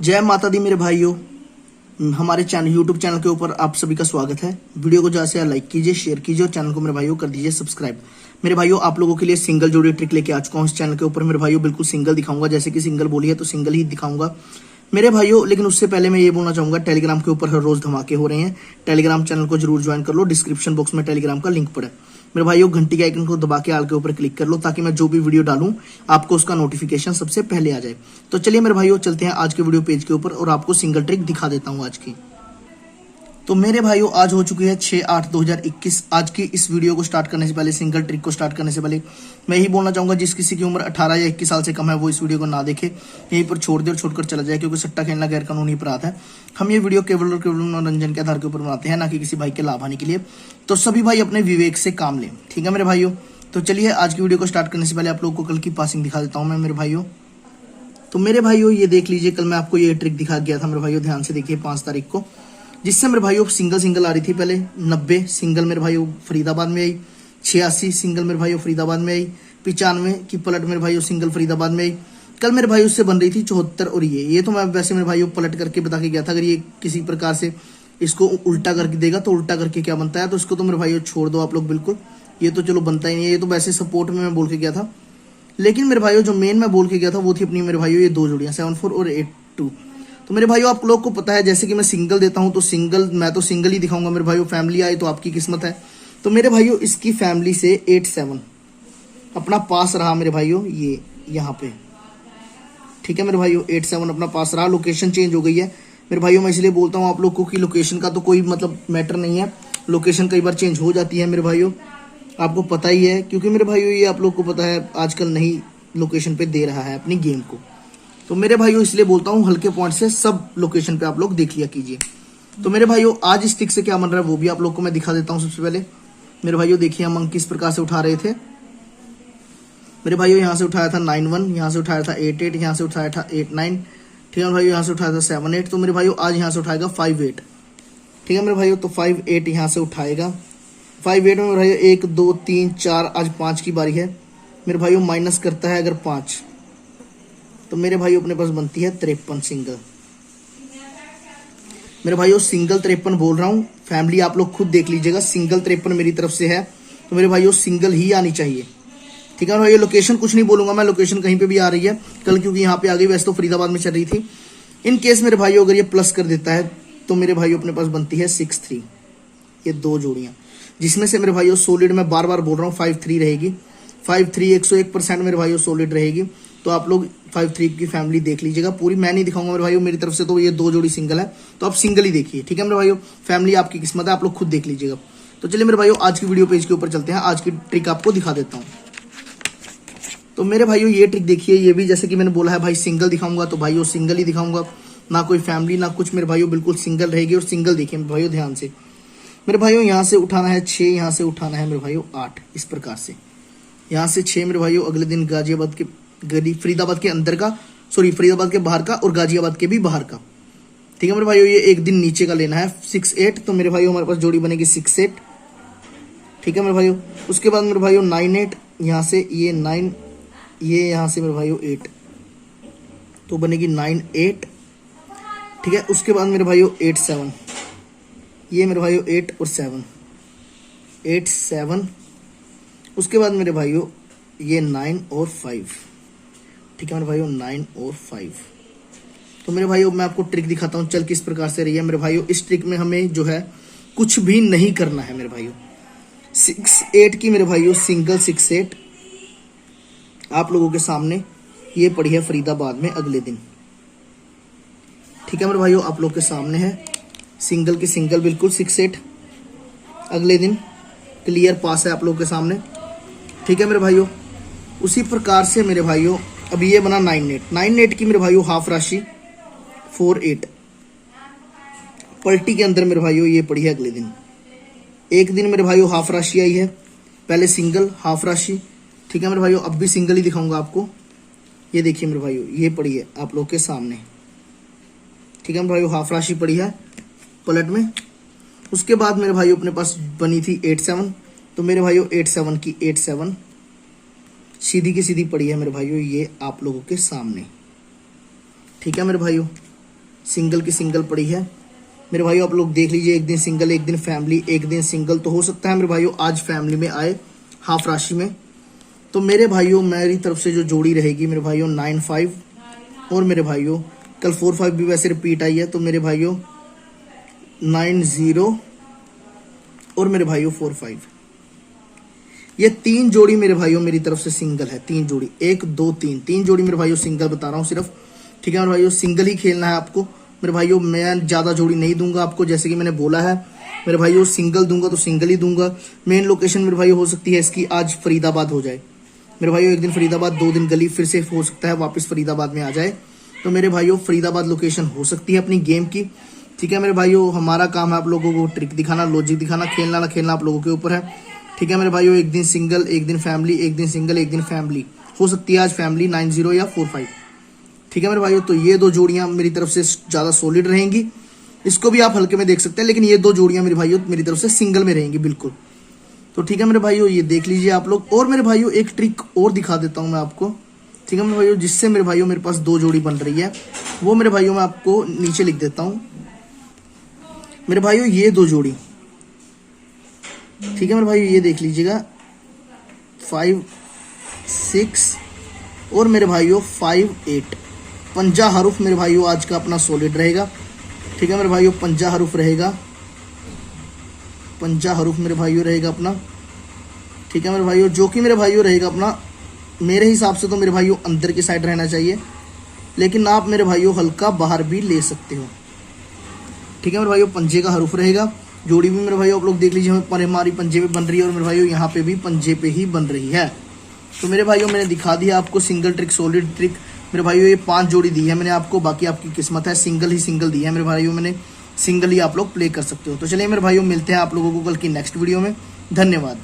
जय माता दी मेरे भाइयों। हमारे चैनल यूट्यूब चैनल के ऊपर आप सभी का स्वागत है। वीडियो को ज्यादा से ज्यादा लाइक कीजिए, शेयर कीजिए और चैनल को मेरे भाइयों कर दीजिए सब्सक्राइब। मेरे भाइयों आप लोगों के लिए सिंगल जोड़ी ट्रिक लेके आ चुका हूँ इस चैनल के ऊपर। मेरे भाइयों बिल्कुल सिंगल दिखाऊंगा, जैसे कि सिंगल बोली है तो सिंगल ही दिखाऊंगा मेरे भाइयों। लेकिन उससे पहले मैं ये बोलना चाहूंगा, टेलीग्राम के ऊपर हर रोज धमाके हो रहे हैं। टेलीग्राम चैनल को जरूर ज्वाइन कर लो, डिस्क्रिप्शन बॉक्स में टेलीग्राम का लिंक पड़ा है। मेरे भाइयों घंटी के आइकन को दबा के आल के ऊपर क्लिक कर लो, ताकि मैं जो भी वीडियो डालूं आपको उसका नोटिफिकेशन सबसे पहले आ जाए। तो चलिए मेरे भाइयों चलते हैं आज के वीडियो पेज के ऊपर और आपको सिंगल ट्रिक दिखा देता हूं आज की। तो मेरे भाइयों आज हो चुकी है 6/8/2021। आज की इस वीडियो को स्टार्ट करने से पहले, सिंगल ट्रिक को स्टार्ट करने से पहले मैं यही बोलना चाहूंगा, जिस किसी की उम्र 18 या 21 साल से कम है वो इस वीडियो को ना देखे, यहीं पर छोड़ दे और छोड़कर चला जाए, क्योंकि सट्टा खेलना गैर कानूनी अपराध है। हम ये वीडियो केवल और केवल मनोरंजन के आधार के ऊपर बनाते हैं, ना कि किसी भाई के लाभ हानि के लिए। तो सभी भाई अपने विवेक से काम लें, ठीक है मेरे भाइयों। तो चलिए आज की वीडियो को स्टार्ट करने से पहले आप लोगों को कल की पासिंग दिखा देता हूँ मैं मेरे भाइयों। तो मेरे भाइयों ये देख लीजिए, कल मैं आपको ये ट्रिक दिखा गया था मेरे भाइयों, ध्यान से देखिए 5 तारीख को, जिससे मेरे भाइयों सिंगल आ रही थी। पहले 90 सिंगल मेरे भाइयों फरीदाबाद में आई, 86 सिंगल मेरे भाइयों फरीदाबाद में आई, 95 की पलट मेरे भाइयों सिंगल फरीदाबाद में आई। कल मेरे भाइयों से बन रही थी 74 और ये तो मैं वैसे मेरे भाइयों पलट करके बता के गया था। अगर ये किसी प्रकार से इसको उल्टा करके देगा तो उल्टा करके क्या बनता है, तो इसको तो मेरे भाइयों छोड़ दो आप लोग बिल्कुल, ये तो चलो बनता ही नहीं है। ये तो वैसे सपोर्ट में मैं बोल के गया था, लेकिन मेरे भाइयों जो मेन मैं बोल के गया था वो थी अपनी मेरे भाइयों ये 2 जोड़ियां 74 और 82। तो मेरे भाइयों आप लोग को पता है, जैसे कि मैं सिंगल देता हूं तो सिंगल मैं तो सिंगल ही दिखाऊंगा मेरे भाइयों। फैमिली आए तो आपकी किस्मत है। तो मेरे भाइयों इसकी फैमिली से 87 अपना पास रहा मेरे भाइयों, ये यहाँ पे, ठीक है मेरे भाइयों 87 अपना पास रहा। लोकेशन चेंज हो गई है मेरे भाइयों। मैं इसलिए बोलता हूँ आप लोग को कि लोकेशन का तो कोई मतलब मैटर नहीं है, लोकेशन कई बार चेंज हो जाती है मेरे भाइयों, आपको पता ही है। क्योंकि मेरे भाइयों ये आप लोग को पता है आजकल नहीं लोकेशन पे दे रहा है अपनी गेम को। तो मेरे भाइयों इसलिए बोलता हूँ हल्के पॉइंट से सब लोकेशन पे आप लोग देख लिया कीजिए। तो मेरे भाइयों आज इस ट्रिक से क्या बन रहा है वो भी आप लोग को मैं दिखा देता हूँ। सबसे पहले मेरे भाइयों देखिए हम अंक किस प्रकार से उठा रहे थे। मेरे भाइयों यहाँ से उठाया था 91, यहाँ से उठाया था 88, यहाँ से उठाया था 89, ठीक है भाइयों, यहाँ से उठाया था 78। तो मेरे भाइयों आज यहाँ से उठाएगा 58, ठीक है मेरे भाइयों। तो 58 यहाँ से उठाएगा। 58 में मेरे भाइयों 1 2 3 4, आज 5 की बारी है मेरे भाइयों। माइनस करता है अगर 5, तो मेरे भाइयों अपने पास बनती है 53 सिंगल। मेरे भाइयों सिंगल 53 बोल रहा हूँ, फैमिली आप लोग खुद देख लीजिएगा। सिंगल 53 मेरी तरफ से है, तो मेरे भाइयों सिंगल ही आनी चाहिए, ठीक है भाइयों। लोकेशन कुछ नहीं बोलूंगा मैं, लोकेशन कहीं पे भी आ रही है कल, क्योंकि यहाँ पे आ गई। वैसे तो फरीदाबाद में चल रही थी। इन केस मेरे भाइयों अगर ये प्लस कर देता है तो मेरे भाइयों अपने पास बनती है 63। ये 2 जोड़ियां, जिसमें से मेरे भाइयों सॉलिड मैं बार बार बोल रहा हूँ 53 रहेगी। 53 101% मेरे भाइयों सॉलिड रहेगी। तो आप लोग 53 की फैमिली देख लीजिएगा पूरी, मैं नहीं दिखाऊंगा मेरे भाइयों मेरी तरफ से। तो ये 2 जोड़ी सिंगल है, तो आप सिंगल ही देखिए, ठीक है मेरे भाइयों। फैमिली आपकी किस्मत है, आप लोग खुद देख लीजिएगा। तो चलिए मेरे भाइयों आज की वीडियो पेज के ऊपर चलते हैं, आज की ट्रिक आपको दिखा देता हूँ। तो मेरे भाइयों ये ट्रिक देखिए, ये भी जैसे कि मैंने बोला है भाई सिंगल दिखाऊंगा, तो भाइयों सिंगल ही दिखाऊंगा, ना कोई फैमिली ना कुछ मेरे भाइयों, बिल्कुल सिंगल रहेगी। और सिंगल देखिए मेरे भाइयों ध्यान से। मेरे भाइयों यहाँ से उठाना है 6, यहाँ से उठाना है मेरे भाइयों 8, इस प्रकार से। यहाँ से 6 मेरे भाइयों अगले दिन गाजियाबाद के फरीदाबाद के अंदर का, सॉरी फरीदाबाद के बाहर का और गाजियाबाद के भी बाहर का, ठीक है मेरे भाइयों। ये एक दिन नीचे का लेना है 6 8। तो मेरे भाइयों हमारे पास जोड़ी बनेगी 6 8, ठीक है मेरे भाइयों। उसके बाद मेरे भाइयों 9 8, यहाँ से ये 9, ये यहाँ से मेरे भाइयों 8, तो बनेगी 9 8, ठीक है। उसके बाद मेरे भाइयों 8 7, ये मेरे भाइयों 8 और 7, 8 7। उसके बाद मेरे भाइयों ये 9 और 5, ठीक है मेरे भाइयों 9 और 5। तो मेरे भाइयों मैं आपको ट्रिक दिखाता हूँ चल किस प्रकार से रही है मेरे भाइयों। इस ट्रिक में हमें जो है कुछ भी नहीं करना है मेरे भाइयों। 6 8 की मेरे भाइयों सिंगल 6 8 आप लोगों के सामने ये पड़ी है फरीदाबाद में अगले दिन, ठीक है मेरे भाइयों। आप लोग के सामने है सिंगल की सिंगल बिल्कुल 6 8 अगले दिन क्लियर पास है आप लोग के सामने, ठीक है मेरे भाइयों। उसी प्रकार से मेरे भाइयों अभी ये बना 9 8, 9 8 की मेरे भाइयों हाफ राशि 4 8 पलटी के अंदर मेरे भाइयों ये पड़ी है अगले दिन। एक दिन मेरे भाइयों हाफ राशि आई है, पहले सिंगल हाफ राशि, ठीक है मेरे भाइयों। अब भी सिंगल ही दिखाऊंगा आपको। ये देखिए मेरे भाइयों ये पड़ी है आप लोग के सामने, ठीक है मेरे भाइयों हाफ राशि पड़ी है पलट में। उसके बाद मेरे भाइयों अपने पास बनी थी 8 7, तो मेरे भाइयों 8 7 की 8 7 सीधी की सीधी पड़ी है मेरे भाइयों ये आप लोगों के सामने, ठीक है मेरे भाइयों। सिंगल की सिंगल पड़ी है मेरे भाइयों। आप लोग देख लीजिए, एक दिन सिंगल, एक दिन फैमिली, एक दिन सिंगल। तो हो सकता है मेरे भाइयों आज फैमिली में आए, हाफ राशि में। तो मेरे भाइयों मेरी तरफ से जो जोड़ी रहेगी मेरे भाइयों 9-5, और मेरे भाइयों कल 4-5 भी वैसे रिपीट आई है। तो मेरे भाइयों 9-0 और मेरे भाइयों 4-5, ये 3 जोड़ी मेरे भाइयों मेरी तरफ से सिंगल है। 3 जोड़ी, 1 2 3 जोड़ी मेरे भाइयों सिंगल बता रहा हूँ सिर्फ, ठीक है मेरे भाइयों। सिंगल ही खेलना है आपको मेरे भाइयों, मैं ज्यादा जोड़ी नहीं दूंगा आपको, जैसे कि मैंने बोला है मेरे भाइयों। सिंगल दूंगा तो सिंगल ही दूंगा। मेन लोकेशन मेरे भाइयों हो सकती है इसकी आज फरीदाबाद हो जाए मेरे भाइयों। एक दिन फरीदाबाद, 2 दिन गली, फिर से हो सकता है वापस फरीदाबाद में आ जाए। तो मेरे भाइयों फरीदाबाद लोकेशन हो सकती है अपनी गेम की, ठीक है मेरे भाइयों। हमारा काम है आप लोगों को ट्रिक दिखाना, लॉजिक दिखाना, खेलना ना खेलना आप लोगों के ऊपर है, ठीक है मेरे भाइयों। एक दिन सिंगल, एक दिन फैमिली, एक दिन सिंगल, एक दिन फैमिली। हो सकती है आज फैमिली 9-0 या 4-5, ठीक है मेरे भाइयों। तो ये 2 जोड़ियां मेरी तरफ से ज्यादा सॉलिड रहेंगी। इसको भी आप हल्के में देख सकते हैं, लेकिन ये 2 जोड़ियां मेरे भाइयों मेरी तरफ से सिंगल में रहेंगी बिल्कुल। तो ठीक है मेरे भाइयों, ये देख लीजिए आप लोग। और मेरे भाइयों एक ट्रिक और दिखा देता हूं मैं आपको, ठीक है मेरे भाइयों, जिससे मेरे भाइयों मेरे पास 2 जोड़ी बन रही है। वो मेरे भाइयों मैं आपको नीचे लिख देता हूं मेरे भाइयों, ये 2 जोड़ी, ठीक है मेरे भाइयों। ये देख लीजिएगा 5-6 और मेरे भाइयों 5-8, 50 हरूफ मेरे भाइयों आज का अपना सॉलिड रहेगा, ठीक है मेरे भाइयों। 50 हरूफ रहेगा, 50 हरूफ मेरे भाइयों रहेगा अपना, ठीक है मेरे भाइयों। जो कि मेरे भाइयों रहेगा अपना, मेरे हिसाब से तो मेरे भाइयों अंदर की साइड रहना चाहिए, लेकिन आप मेरे भाइयों हल्का बाहर भी ले सकते हो, ठीक है मेरे भाइयों। पंजे का हरूफ रहेगा। जोड़ी भी मेरे भाइयों आप लोग देख लीजिए, हमारी पंजे पे बन रही है, और मेरे भाइयों यहाँ पे भी पंजे पे ही बन रही है। तो मेरे भाइयों मैंने दिखा दिया आपको सिंगल ट्रिक, सॉलिड ट्रिक मेरे भाइयों। ये 5 जोड़ी दी है मैंने आपको, बाकी आपकी किस्मत है। सिंगल ही सिंगल दी है मेरे भाइयों मैंने, सिंगल ही आप लोग प्ले कर सकते हो। तो चलिए मेरे भाइयों मिलते हैं आप लोगों को कल की नेक्स्ट वीडियो में। धन्यवाद।